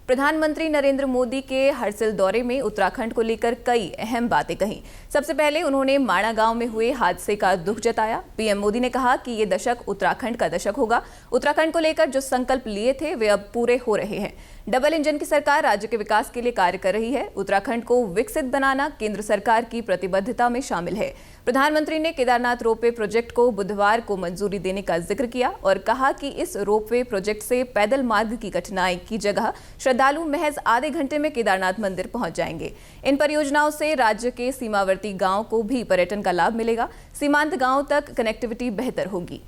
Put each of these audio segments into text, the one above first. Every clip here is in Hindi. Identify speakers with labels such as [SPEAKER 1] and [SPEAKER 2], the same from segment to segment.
[SPEAKER 1] प्रधानमंत्री नरेंद्र मोदी के हरसिल दौरे में उत्तराखंड को लेकर कई अहम बातें कहीं। सबसे पहले उन्होंने माणा गांव में हुए हादसे का दुख जताया। पीएम मोदी ने कहा कि ये दशक उत्तराखंड का दशक होगा। उत्तराखंड को लेकर जो संकल्प लिए थे वे अब पूरे हो रहे हैं। डबल इंजन की सरकार राज्य के विकास के लिए कार्य कर रही है। उत्तराखंड को विकसित बनाना केंद्र सरकार की प्रतिबद्धता में शामिल है। प्रधानमंत्री ने केदारनाथ रोपवे प्रोजेक्ट को बुधवार को मंजूरी देने का जिक्र किया और कहा कि इस रोपवे प्रोजेक्ट से पैदल मार्ग की कठिनाई की जगह श्रद्धालु महज आधे घंटे में केदारनाथ मंदिर पहुंच जाएंगे। इन परियोजनाओं से राज्य के सीमावर्ती गांव को भी पर्यटन का लाभ मिलेगा। सीमांत गांव तक कनेक्टिविटी बेहतर होगी।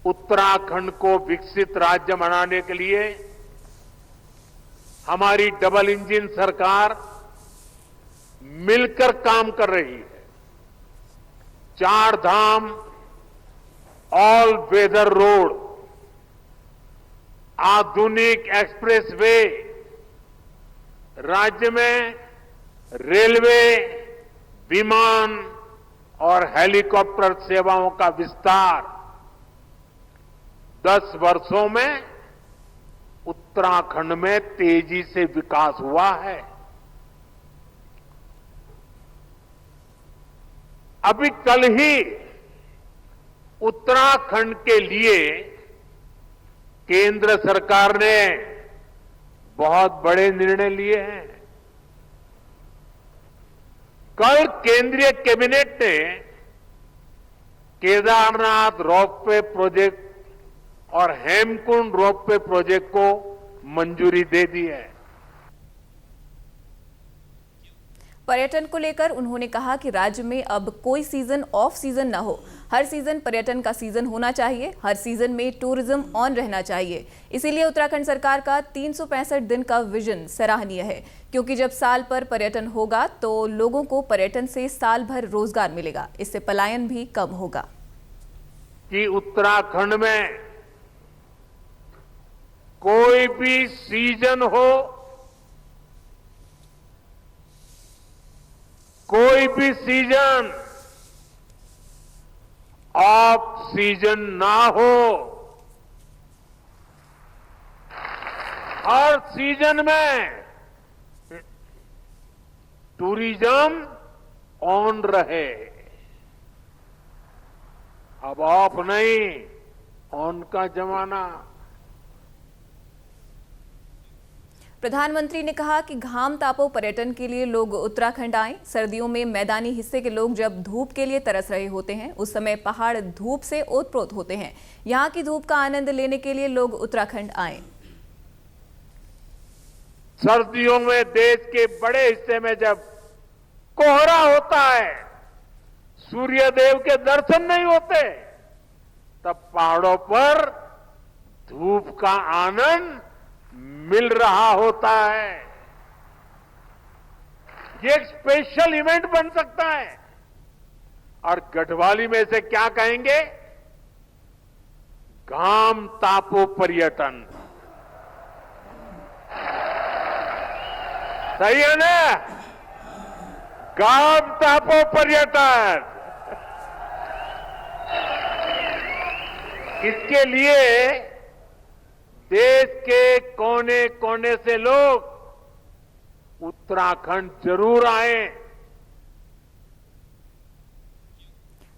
[SPEAKER 2] उत्तराखंड को विकसित राज्य बनाने के लिए हमारी डबल इंजन सरकार मिलकर काम कर रही है। 4 धाम ऑल वेदर रोड, आधुनिक एक्सप्रेसवे, राज्य में रेलवे, विमान और हेलीकॉप्टर सेवाओं का विस्तार 10 वर्षों में उत्तराखंड में तेजी से विकास हुआ है। अभी कल ही उत्तराखंड के लिए केंद्र सरकार ने बहुत बड़े निर्णय लिए हैं। कल केंद्रीय कैबिनेट ने केदारनाथ रोपवे प्रोजेक्ट और हेमकुंड रोपवे प्रोजेक्ट को मंजूरी दे दी है।
[SPEAKER 1] पर्यटन को लेकर उन्होंने कहा कि राज्य में अब कोई सीजन ऑफ सीजन न हो। हर सीजन पर्यटन का सीजन होना चाहिए। हर सीजन में टूरिज्म ऑन रहना चाहिए। इसीलिए उत्तराखंड सरकार का 365 दिन का विजन सराहनीय है, क्योंकि जब साल पर पर्यटन होगा तो लोगों को पर्यटन से साल भर रोजगार मिलेगा। इससे पलायन भी कम होगा।
[SPEAKER 2] कि उत्तराखंड में कोई भी सीजन हो, कोई भी सीजन ऑफ सीजन ना हो, हर सीजन में टूरिज्म ऑन रहे। अब ऑफ नहीं, ऑन का जमाना।
[SPEAKER 1] प्रधानमंत्री ने कहा कि घाम तापो पर्यटन के लिए लोग उत्तराखंड आएं। सर्दियों में मैदानी हिस्से के लोग जब धूप के लिए तरस रहे होते हैं, उस समय पहाड़ धूप से ओतप्रोत होते हैं। यहाँ की धूप का आनंद लेने के लिए लोग उत्तराखंड आएं।
[SPEAKER 2] सर्दियों में देश के बड़े हिस्से में जब कोहरा होता है, सूर्य देव के दर्शन नहीं होते, तब पहाड़ों पर धूप का आनंद मिल रहा होता है। ये एक स्पेशल इवेंट बन सकता है। और गढ़वाली में से क्या कहेंगे? घाम तापो पर्यटन। सही है ना? घाम तापो पर्यटन। इसके लिए देश के कोने कोने से लोग उत्तराखंड जरूर आए।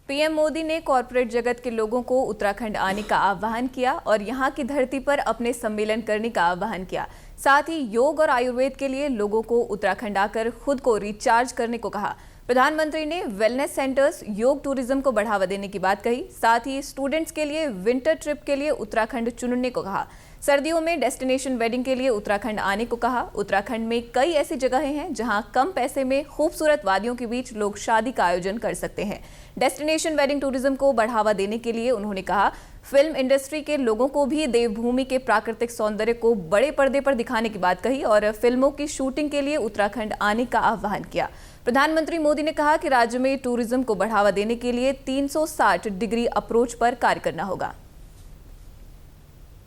[SPEAKER 1] पीएम मोदी ने कॉरपोरेट जगत के लोगों को उत्तराखंड आने का आह्वान किया और यहां की धरती पर अपने सम्मेलन करने का आह्वान किया। साथ ही योग और आयुर्वेद के लिए लोगों को उत्तराखंड आकर खुद को रिचार्ज करने को कहा। प्रधानमंत्री ने वेलनेस सेंटर्स, योग टूरिज्म को बढ़ावा देने की बात कही। साथ ही स्टूडेंट्स के लिए विंटर ट्रिप के लिए उत्तराखंड चुनने को कहा। सर्दियों में डेस्टिनेशन वेडिंग के लिए उत्तराखंड आने को कहा। उत्तराखंड में कई ऐसी जगहें हैं जहां कम पैसे में खूबसूरत वादियों के बीच लोग शादी का आयोजन कर सकते हैं। डेस्टिनेशन वेडिंग टूरिज्म को बढ़ावा देने के लिए उन्होंने कहा, फिल्म इंडस्ट्री के लोगों को भी देवभूमि के प्राकृतिक सौंदर्य को बड़े पर्दे पर दिखाने की बात कही और फिल्मों की शूटिंग के लिए उत्तराखंड आने का आह्वान किया। प्रधानमंत्री मोदी ने कहा कि राज्य में टूरिज्म को बढ़ावा देने के लिए 360 डिग्री अप्रोच पर कार्य करना होगा।